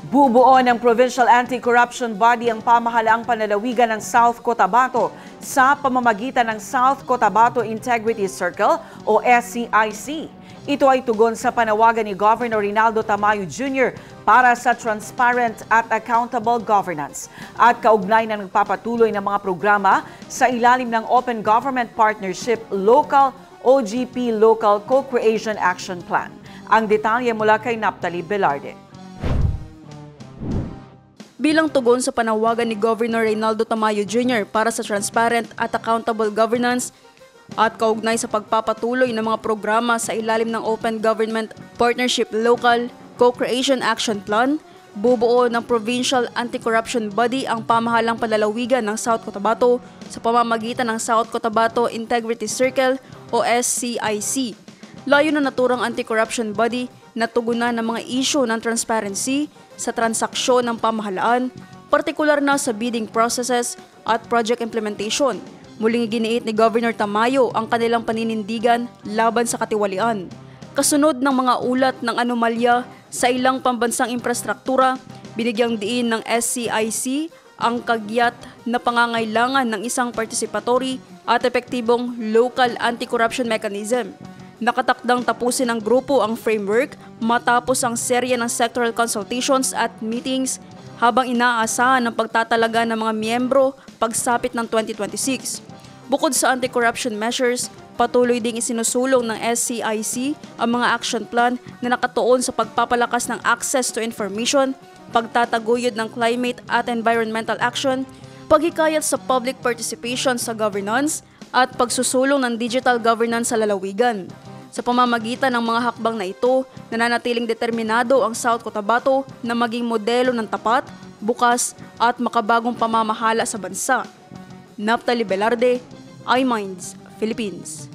Bubuo ng Provincial Anti-Corruption Body ang pamahalaang panlalawigan ng South Cotabato sa pamamagitan ng South Cotabato Integrity Circle o SCIC. Ito ay tugon sa panawagan ni Governor Rinaldo Tamayo Jr. para sa transparent at accountable governance at kaugnay na nagpapatuloy ng mga programa sa ilalim ng Open Government Partnership Local OGP Local Co-Creation Action Plan. Ang detalye mula kay Naphtali Velarde. Bilang tugon sa panawagan ni Governor Rinaldo Tamayo Jr. para sa transparent at accountable governance at kaugnay sa pagpapatuloy ng mga programa sa ilalim ng Open Government Partnership Local Co-Creation Action Plan, bubuo ng Provincial Anti-Corruption Body ang pamahalang panlalawigan ng South Cotabato sa pamamagitan ng South Cotabato Integrity Circle o SCIC. Layo na naturang anti-corruption body na tugunan ng mga isyu ng transparency sa transaksyon ng pamahalaan, partikular na sa bidding processes at project implementation. Muling iginiit ni Governor Tamayo ang kanilang paninindigan laban sa katiwalian. Kasunod ng mga ulat ng anomalya sa ilang pambansang infrastruktura, binigyang diin ng SCIC ang kagyat na pangangailangan ng isang participatory at epektibong local anti-corruption mechanism. Nakatakdang tapusin ng grupo ang framework matapos ang serye ng sectoral consultations at meetings habang inaasahan ang pagtatalaga ng mga miyembro pagsapit ng 2026. Bukod sa anti-corruption measures, patuloy ding isinusulong ng SCIC ang mga action plan na nakatuon sa pagpapalakas ng access to information, pagtataguyod ng climate at environmental action, paghikayat sa public participation sa governance, at pagsusulong ng digital governance sa lalawigan. Sa pamamagitan ng mga hakbang na ito, nananatiling determinado ang South Cotabato na maging modelo ng tapat, bukas at makabagong pamamahala sa bansa. Naphtali Velarde, iMinds, Philippines.